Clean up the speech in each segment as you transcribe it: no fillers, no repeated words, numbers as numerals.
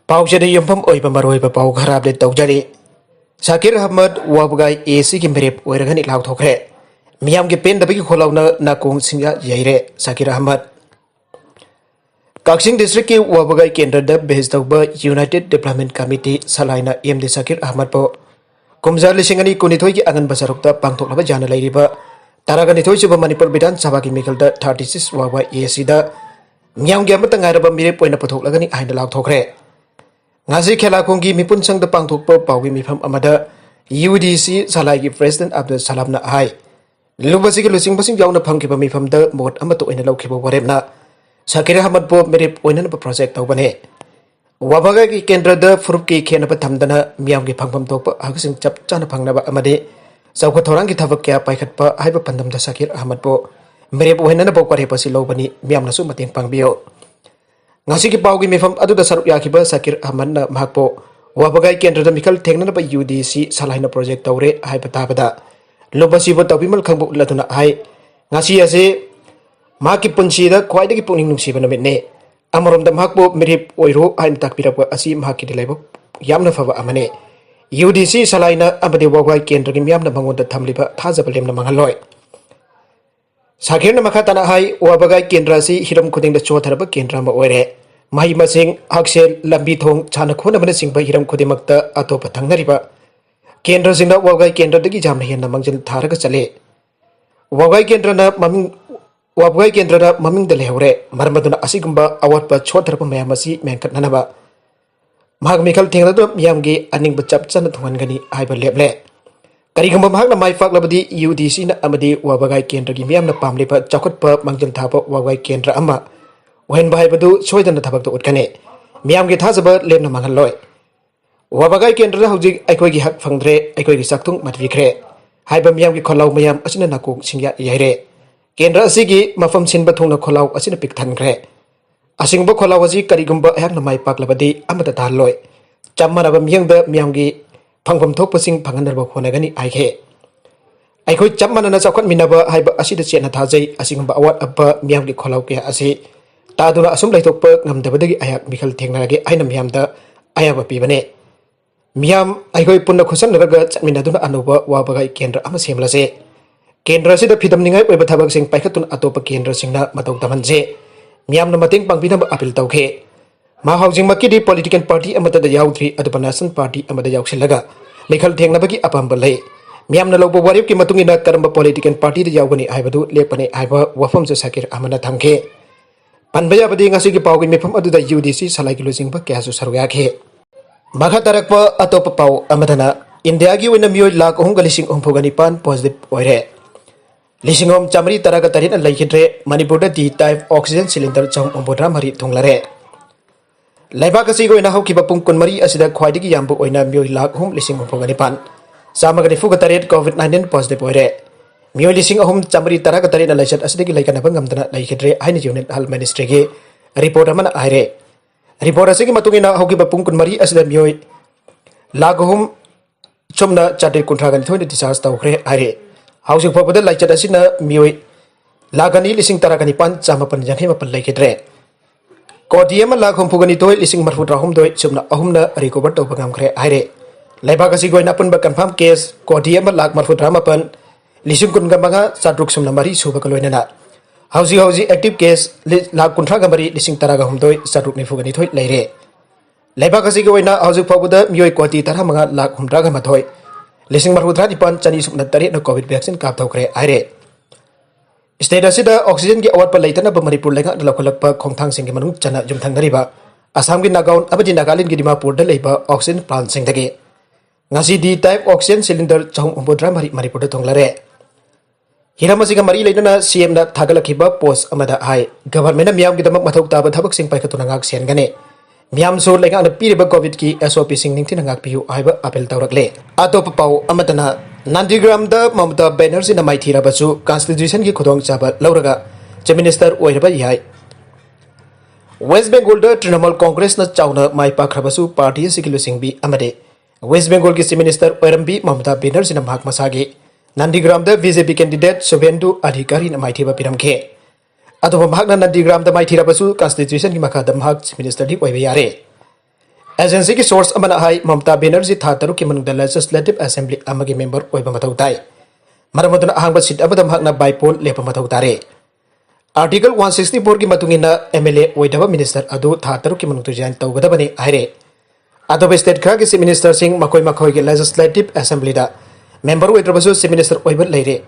पाउचदे यमफम ओइबा मरोइबा पाउ खराब दे तौजरी शाकिर अहमद वाबगाई एसी की मेरेप ओइरगनि लाउथोखरे मियाम के पेन दबगी खोलाउना नाकोंग सिंगा यैरे शाकिर अहमद काक्सिंग डिस्ट्रिक्ट के वाबगाई केंद्र द बेस तौबा यूनाइटेड डेवलपमेंट कमिटी सलाइना एमडी शाकिर अहमद पो कुमजा लिसिंगनी कुनिथोई की अगन बसरुक्ता पांगथोकलबा जाना लैरिबा तारागनिथोई सुबा मणिपुर विधान सभा की मिखल द 36 वाबगाई एसी द मियाम के अमत ngairaba मिरेप ओइना पथोकलगनि आइना लाउथोखरे ngasi खेलाखों की मिपुन संग पांगथोकपा पाउगी मिफम अमदा UDC सलाई की प्रेसिडेंट अब्दुल सलाम ना हाई लुबसी के लुसिंग बसिंग याउना फंगकिबा मिफम द मोट अमत ओइना लौखिबा वरेबना शाकिर अहमद पो मेरेप ओइना प्रोजेक्ट तौबने वाबगा की केंद्र द फुरुप की खेनब थमदना मियाम की फंगफम तोप हगसिंग चप चाना फंगनबा अमदे चौख थौरांग की थबक क्या पाइखटपा हाइबा पंदम द शाकिर अहमद पो मेरेप ओइना बौकरे पसी लौबनी मियामनसु मतेंग पांगबियो ngasi ki pau gi mifam adu da saru ya khiba Shakir Ahmad na mahpo wabagai kendra da mikal thengna ba UDC salaina project tawre hai bata bada lobasi bo tabimal khangbu laduna hai ngasi ase ma ki punchi da khwai da ki pungning nungsi bana me amarom da mahpo mirip oiro hain takpira ba asi ma ki dilaibo yamna faba amane UDC salaina abade wabagai kendra gi miyam na bangon da thamliba thajaba lemna mangaloi Shakir na makatana hai wabagai kendra si hiram kuding da chotaraba kendra ma oire mahi masing haksel lambi thong chana khona bana singba hiram kudimakta atopa thangnariba kendra singna wabagai kendra dagi jamna henna mangjil tharaga chale wabagai kendra na maming da lehore marmaduna asigumba awatpa chotaraba mayamasi menkat nanaba mahag mikal thengla do miyamgi aning ba chap chana thongangani aiba leble करीगम Mahak my फाकलबदी UDC न अमदी वाबगाई केंद्र की मियाम न पामलेबा चौखटपा मंगजल थापा वाबगाई केंद्र अमा वहन बाहाइबदु सोइदन थबक उठकने मियाम के थाजब lemon मंगलोय वाबगाई केंद्र हौजिक अखोगी हक फंगद्रे अखोगी सक्थुंग मतविखरे हाइबा मियाम की खोलाव मियाम असिना नाको सिंया याइरे केंद्र असिगी मफम सिनबा थोंना खोलाव असिना पिकथनग्रे असिंगबा खोलाव अजि करीगम हक न माई पाकलबदी अमदा थालोय चममनबा मियंगदा मियाम की फंगफम थोपसिंग फंगनरबा खोनगनी आइखे अखोई चममनना चौखट मिनबा हाइबा असिदा चेना थाजै असिंगबा अवाट अब्बा मियाम की खोलाव के असि तादुना assume लैथोकपा ngamdabadagi ayak mikhal thengnarage aina miyamda ayaba pibane miyam akhoi punna khusannaraga chatminaduna anuba wabagai kendra ama semlase kendra sida phidamningai oiba thabak sing paikhatun atopa kendra singna matau tamanje miyamna mating pangbinaba apil tawkhe ma housing makidi political party amata da yaudri adaba national party amada yaukhilaga mikhal thengnabagi apamba lei miyamna lobo warip ki matungina karamba political party da yaugani aibadu lepane aiba wafam se Shakir amana thamkhe Panbaya badi ngasi ki pau ki mifam adu da UDC salai ki losing ba kya su sarya khe makha tarak pa atop pau amadana India gi wina mioi lak ohung galising ohung phogani pan positive oire lisingom chamri taraga tarin an laikhidre Manipur da D type oxygen cylinder chom ombodra mari thonglare laiba kasi go ina hauki ba pung kunmari asida khwaidi gi yambu oina mioi lak ohung lising ohung phogani pan samagani fuga taret COVID-19 positive oire मियो लिसिंग अहम चामरी तरा का तरीना license असदगी लाइकन बंगमदना लाइखिद्रे हाइन यूनिट हेल्थ मिनिस्ट्री के रिपोर्ट अमन आइरे रिपोर्ट असगी मतुगिना हौगी बपुंग कुनमरी असदा मियो लागहुम चुमना चाटे कुंथ्रागन थोइन डिस्चार्ज तौखरे आइरे हाउसिंग फबद लाइचत असिना मियो लागनी लिसिंग तरा कनि पान चामपन जंगे मपन लाइखिद्रे कोडियम लागहुम फुगनी तोय लिसिंग मरफुद्रा हुम दोय चुमना अहुमना रिकवर तौबंगमखरे आइरे लाइबाग असि गोइना पुनबा कंफर्म केस कोडियम लाग मरफुद्रा मपन लिसिंग कुनगा मगा चाट्रुक सुमना मरी सुबक लोइनना हौजी हौजी एक्टिव केस लाख कुंथ्रा गमरी लिसिंग तरागा हुमदोय चाट्रुक निफुगनि थोय लैरे लेबा कसी के ओइना हौजी फावबदा मियोय कोटी तरा मगा लाख हुमद्रा गमथोय लिसिंग मरहुद्रा दिपान चनी सुमना तरे न कोविड वैक्सीन काप थौखरे आइरे स्टेट असिदा ऑक्सीजन की अवाट पर लैतना मणिपुर लेगा लखलकपा खोंथांग सिंग मनु चना जुमथंगरिबा असम की नागाउन अबदि नागालैंड की दिमापुर द लेबा ऑक्सीजन प्लांट सिंगदगे ngasi D type oxygen cylinder chong ombodra mari Manipur da thonglare हिरामसिंग मरी लेना CM ना थागलखिबा पोस्ट अमदा हाई गवर्नमेंट मियाम की दमक मथौ ताब थबक सिंग पाइखतुना ngak सेनगने मियाम सो लेगा न पीरिबा कोविड की SOP सिंग निंगथिना ngak पियु आइबा अपील तौरकले अतोप पाउ अमदना नंदीग्राम द ममता बैनर्जी न माइथीराबसु कॉन्स्टिट्यूशन की खुदोंग चाबा लौरगा चीफ मिनिस्टर ओइरबा याय वेस्ट बेंगल द तृणमूल कांग्रेस न चाउना माइ पाखरबसु पार्टी सिकिलु सिंगबी अमदे वेस्ट बेंगल की चीफ मिनिस्टर ओइरमबी ममता बैनर्जी न भाग मसागे नंदीग्राम द बीजेपी कैंडिडेट शुभेंदु अधिकारी न माइथीबा पिरमखे अदुबा भागना नंदीग्राम द माइथीराबसु कॉन्स्टिट्यूशन की मखादा भाग चीफ मिनिस्टर दी ओइबा यारे एजेंसी की सोर्स अमना हाई ममता बनर्जी था तरुक की मनुंग लेजिस्लेटिव असेंबली अमगी मेंबर ओइबा मथौ ताई मरम अदुना अहांबा सीट अबदा महकना बाइपोल लेप मथौ तारे आर्टिकल 164 की मतुंगिना एमएलए ओइदबा मिनिस्टर अदु था तरुक की मनुंग जॉइन तौगदबने हाइरे अदब स्टेट खरा की मिनिस्टर सिंह मकोई मखोई के लेजिस्लेटिव असेंबली दा मेंबर ओइद्रबसु सी मिनिस्टर ओइबा लेरे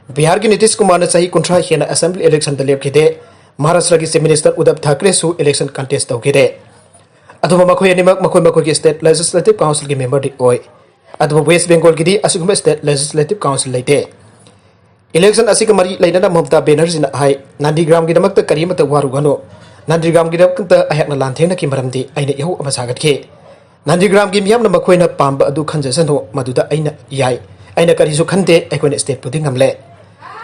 बिहार की नीतीश कुमार ने सही कुंट्रा हेना असेंबली इलेक्शन द लेपखिदे महाराष्ट्र की चीफ मिनिस्टर उद्धव ठाकरे सु इलेक्शन कंटेस्ट तौखिदे अदुबा मखोई अनिमक मखोई मखोई की स्टेट लेजिस्लेटिव काउंसिल की मेंबर दी ओय अदुबा वेस्ट बंगाल की दी असुगुम स्टेट लेजिस्लेटिव काउंसिल लेते इलेक्शन असि का मरी लेना ममता बनर्जी ना हाई नंदीग्राम की दमक करीमत वारुगनो नंदीग्राम की दमक अहकना लांथेंगना की मरमदी अइने इहौ अमा सागतखे नंदीग्राम की मियाम मखोइना पांबा अदु खंजसनो मदुदा अइना याई अइना करिसु खंते अइकोने स्टेट पुदिंग हमले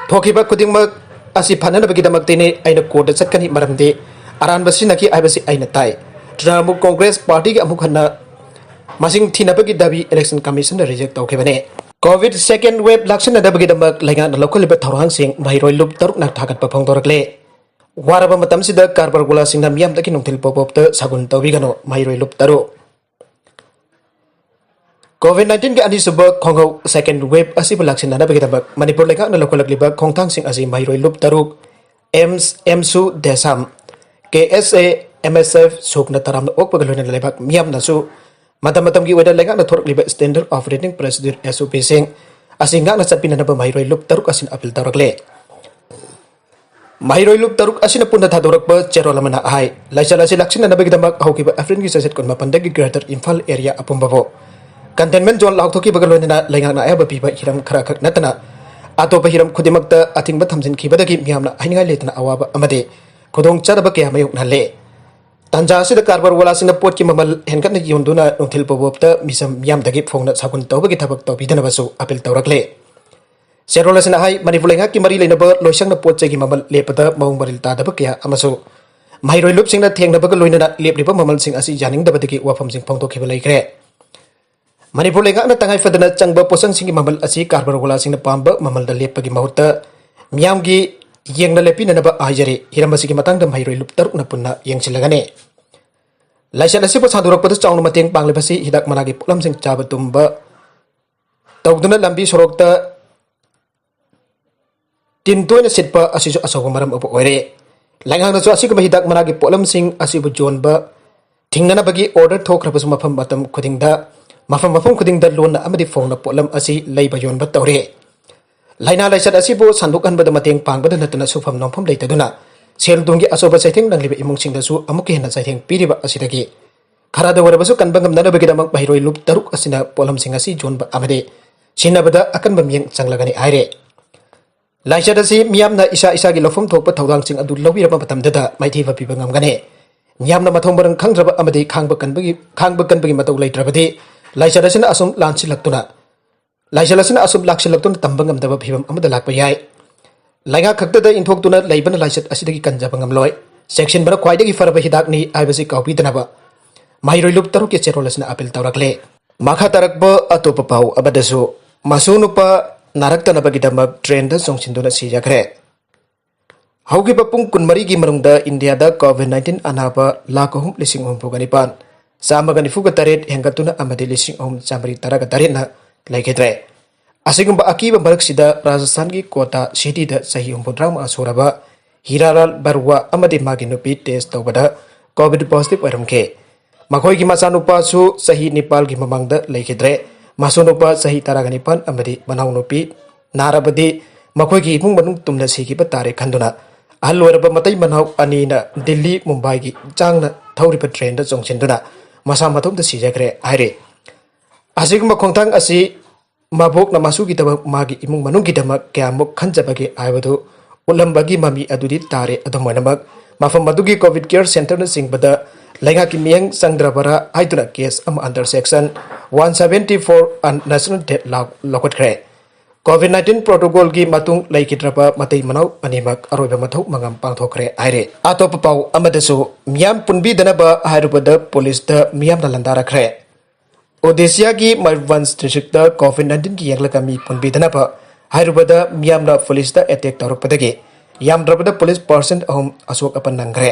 थोखिबा खुदिंगमक असि फननबगी दमकतेने अइना कोर्ट चटकनी मरमदी अरानबसी नकी आइबसी अइना ताई तृणमूल कांग्रेस पार्टी के अमुक हन्ना मसिंग थीनबगी दाबी इलेक्शन कमीशन रिजेक्ट तौखिबने कोविड सेकेंड वेव लाक्सनदबगी दमक लैंगा लौखलिब थौरांगसिंग भाईरोय लुप तरुक नक थागत फोंदोरकले वारब मतमसिदा कारबरगुला सिंगना मियामदगी नोंथिल पोपोपत सगुन तौबिगनो भाईरोय लुप तरुक कोविड-19 के अनिसुब खोंगौ सेकेंड वेव असिब लाक्सनदबगी दमक मणिपुर लेखा लौखलकलिब खोंथांगसिंग असि भाईरोय लुप तरुक एमसु देसाम KSA MSF सोकना तराम ओकपग लोइन लेबाक मियाम नसु मतम की वेदर लेगा थोरकलिब स्टैंडर्ड ऑपरेटिंग प्रोसीजर SOP सिंग असि गाना चपिननब माइरोय लुप तरुक असिन अपील तौरकले माइरोय लुप तरुक असिन पुन्ना थादोरकब चेरोल मना हाई लाइचल असि लक्षिननबगिदमक हौकिब एप्रिल की सेसेट कुन मपंदगी ग्रेटर इम्फाल एरिया अपुंबबो कंटेनमेंट जोन लाउथोकी बगलोइना लेंगाना आयब पिबा हिरम खरा खक नतना अतोप हिरम खुदिमकता अथिंग थमजिन खिबदगी मियामना हाइनिंगाय लेतना अवाब अमदे खुदोंग चरब कया मयुकनले तंजा से कारबार वाला पोट की ममल हेनकन योंदुना नोंथिल पोबोपत मिसम मियामदगी फोंगना सागुन तौबगी थबक तौबिदनबसु अपील तौरकले सेरोलसना हाई मणिपुर लेंगा की मरी लेनब लोइसंग पोट की ममल लेपद मौंग मरिल तादब कया अमसु माइरोय लुप सिंगना थेंगनबग लोइनना लेपलिब ममल सिंग असि जानिंगदबदगी वाफम सिंग फोंदोखिब लेखरे मणिपुर लेंगा तंगाई फदना चंगब पोसंग सिंग ममल असि कारबार वाला सिंग पांब ममल द लेपगी महूत मियामगी येंगना लेपिननब आइजरे हिरमबसी की मतंग माइरोय लुप तरुकना पुन्ना येंगसिलगने लाइसन असिबो सादुरकपद चाउन मतेंग पांगलेबसी हिदाक मनागी पोलमसिंग चाब तुंब तौदुना लंबी सोरकत तिनतोइन सिटप असिजु असोग मरम उप ओइरे लांगांगनसु असिगम हिदाक मनागी पोलमसिंग असिबु जोनब थिंगनबगी ऑर्डर थोखरबसु मफम मतम खुदिंगदा मफम खुदिंगदा लोन अमदि फोंगना पोलम असि लैबा योनब तौरे लाइना लाइसन असिबु संदुकहनबद मतेंग पांगबद नतना सुफम नोंफम लेतदुना सेलदुंगी असोब चैथेंग नंगलिब इमुंगसिंगदसु अमुक हेना चैथेंग पिरिबा असिदगी खराद वरबसु कनबंगम ननबगिदमक भाईरोय लुप तरुक असिना पोलमसिंग असि जोनब अमदे सिनबदा अकनब मियंग चंगलगनि हाइरे लाइसन असि मियामना इसा इसागी लफम थोकप थौदांगसिंग अदु लौबिरब मतमददा माइथीबा पिबा ngamgane मियामना मथोंबरं खंगद्रब अमदे खांगब कनबगी मतौ लेत्रबदि लाइसन असिना असुम लांसिलक्तुना लाइसन असिना असुम लाक्सिलक्तुना तंबंगमदब फिबम अमदा लाकप याय लाइंगा खक्तदा इंथोक्तुना लैबना लाइसत असिदगी कंजबंगमलोय सेक्शन बरा ख्वाइदगी फरब हिदाकनी आइबसी काउपीदनबा माइरोय लुप तरुक के चेरोलसना अपील तौरकले माखा तरकब अतोप पाउ अबदसु मसुनुपा नारक्तनबगिदमक ट्रेन द सोंगसिनदुना सिजखरे हौगिबा पुंग कुनमरी की मरुंगदा इंडियादा कोविड-19 अनाबा लाख अहुम लिसिंग अहुम पुगनिपान चामगनि फुगा तरेट हेंगतुना अमदि लिसिंग अहुम चामरी तरग तरेटना लेखेद्रे असिगुंबा अकीबा मरकसिदा राजस्थान की कोटा सिटी द सही हुमपुद्राम असोरबा हीरालाल बरुआ अमदि मागी नुपी टेस्ट तौबदा कोविड पॉजिटिव ओइरमखे मखोई की मचानुपासु सही नेपाल की ममंगद लेखिद्रे मसुनुपा सही तरागनिपान अमदि मनाउ नुपी नारबदि मखोई की इमुंग मनुंग तुमना सिगिबा तारे खंदुना अहल ओइरबा मतै मनाउ अनीना दिल्ली मुंबई की चांगना थौरिबा ट्रेन द जोंगसिनदुना मसा मथुमद सिजखरे हाइरे असिगुंबा खोंथांग असि माबोक नमासु की तब मागी इमुंग मनुंग की दमक क्यामुक खंजबगे आयबदु उलंबगी ममी अदुदी तारे अदमनमक मफम मदुगी कोविड केयर सेंटर न सिंगबदा लैंगा की मियंग संग्रबरा हाइतुना केस अम अंडर सेक्शन 174 नेशनल डेथ लॉकटखरे कोविड-19 प्रोटोकॉल की मतुंग लैकिद्रबा मतै मनाउ अनिमक अरोइबा मथौ मंगम पांथोखरे आइरे अतोप पाउ अमदसु मियाम पुनबीदनबा हाइरुबदा पुलिस द मियाम लंदारखरे ओडिशा की मयूरभंज डिस्ट्रिक्ट कोविड-19 की यंगलकमी पुनबीदनब हाइरुबदा मियामना पुलिस द अटैक तौरपदगी यामद्रबदा पुलिस पर्सन अहम अशोक अपन नंगरे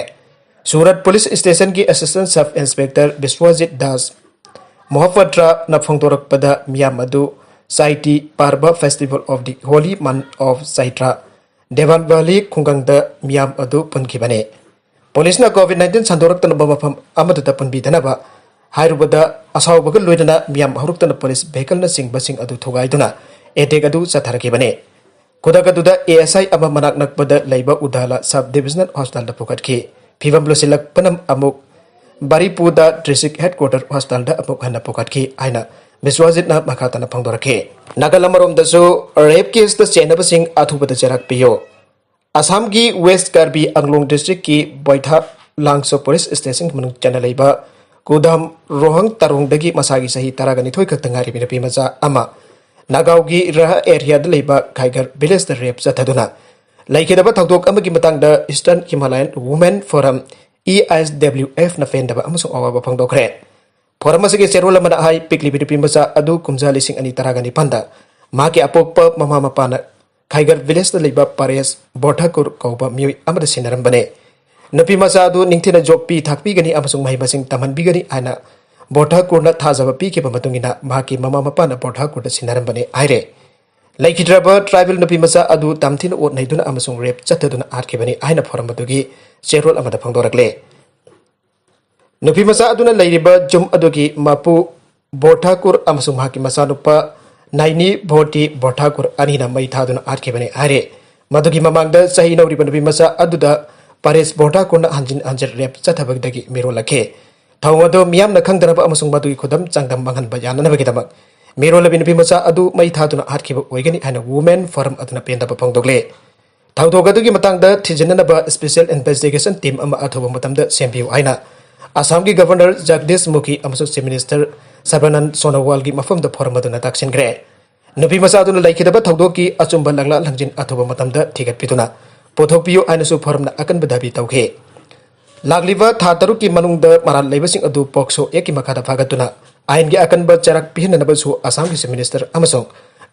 सूरत पुलिस स्टेशन की assistant sub inspector Biswajit Das Mohapatra न फोंदोरकपदा मियाम अदु साइटी पारबा festival of the holy month of साइट्रा देवान वैली खुंगंग मियाम अदु पुनखिबने पुलिस न कोविड-19 संदोरक्तनबा मफम अमदुदा पुनबिदनबा हाइरुबदा असावबग लोइदना मियाम हरुक्तन पुलिस भेहिकल न सिंगबसिंग अदु थोगाइदुना एटेक अदु चथरखिबने खुदगदुदा एएसआई अमा मनाक नकबदा लैबा उदाला सब डिविजनल हॉस्पिटल पुकटखि फिवम लोसिलकपनम अमुक बारीपुदा डिस्ट्रिक्ट हेडक्वार्टर हॉस्पिटल अमुक हन्ना पुकटखि आइना विश्वजित न मखातना फोंदोरखे नागालमरोमदसु रेप केस द चेनबसिंग अथुबदा चेराक पियो असम की वेस्ट कार्बी अंगलोंग डिस्ट्रिक्ट की बैठा लांगसो पुलिस स्टेशन मनु चना लेबा कुदम रोहंग तारोंगदगी मसागी सही तरागनि थोय खतंगारी बिनपि मजा अमा नागावगी रह एरिया द लेबा खाइगर विलेज द रेप जथदुना लाइकेदबा थौदोक अमगी मतंग द eastern Himalayan women forum EISWF न फेंदबा अमसो अवाबा फंगदोखरे फोरम असगे सेरोल मना हाई पिकली बिनपि मजा अदु कुमजा लिसिंग अनि तरागनि पंदा माके अपोप ममा मपाना खाइगर विलेज द लेबा पारेस बोठाकुर कौबा मिय अमद सिनरम बने नपी मचा अदु निंगथिना जॉब पी थाकपीगनी अमसुंग महि मसिंग तमनबीगनी आना बोठाकुरना थाजब पीकेबा मतुंगिना माकी ममा मपाना बोठाकुरदा सिनरम बने आइरे लाइकिद्रबा ट्राइबल नपी मचा अदु तामथिना ओट नैदुना अमसुंग रेप चथदुना आरखेबनी आइना फोरम मदुगी चेरोल अमदा फंगदोरकले नपी मचा अदुना लैरिबा जुम अदुगी मापु बोठाकुर अमसुंग माकी मचा नुपा नाइनी भोटी बोठाकुर अनिना मई थादुना आरखेबनी आइरे मदुगी ममांगदा सही नौरिबा नपी मचा अदुदा पारेस बोठाकुरना हंजिन हंजर रेप चथबगदगी मिरोलखे थौमदो मियामना खंगदनबा अमसुंग मदुगी खुदम चांगदम मंगनबा याननबगिदमक मिरोलबि नपि मचा अदु मई थादुना हारखिबा ओइगनि हाना वुमेन फोरम अदुना पेंदबा फंगदोगले थौदोगदुगी मतंगदा थिजननबा स्पेशल इन्वेस्टिगेशन टीम अमा अथोबा मतमदा सेम्बिउ आइना असम की governor Jagdish Mukhi अमसुंग chief minister Sarbananda Sonowal की मफमदा फोरम अदुना ताक्सिनग्रे नपि मचा अदुना लाइखिदबा थौदोकी अचुंबा लंगला लंजिन अथोबा मतमदा थिगतपिदुना पोथोकपियो आइनसु फोरमना अकनबा दाबी तौखे लागलिबा था तरुक की मनुंगदा मराल लेबसिंग अदु पोक्सो एकी मखादा फागतुना आइन की अकनबा चरक पिहननबसु असम की चीफ मिनिस्टर अमसुंग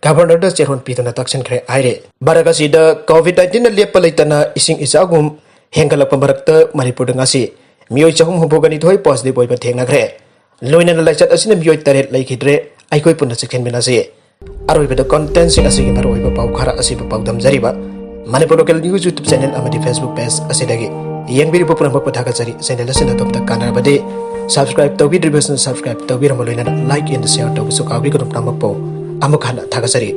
गवर्नर द चेरोन पिदुना ताक्सिनग्रे आइरे बारागासीदा कोविड-19 लेप लेतना इसिंग इचागुम हेंगलप मरक्ता मणिपुर ngasi मियोय चहुम हुबोगनि थोय पॉजिटिव ओइबा थेंगनाग्रे लोइना लाइचत असिना मियोय तरेत लाइखिद्रे आइखोय पुन्ना सेकेन मिनासे अरोइबदा कंटेंट सिंग असिगे मरोइबा पाउ खरा असिबा पाउदम जरिबा Manipur local news YouTube channel अमदी फेसबुक पेज असिदगी यंगबिरिबो पुनमक पथागजरी चैनल असिना तोमता कानाबदे सब्सक्राइब तौबिद्रिबसन सब्सक्राइब तौबिरम लोइना लाइक एंड शेयर तौबसु काबिगुम नामपो अमुखाना थागजरी।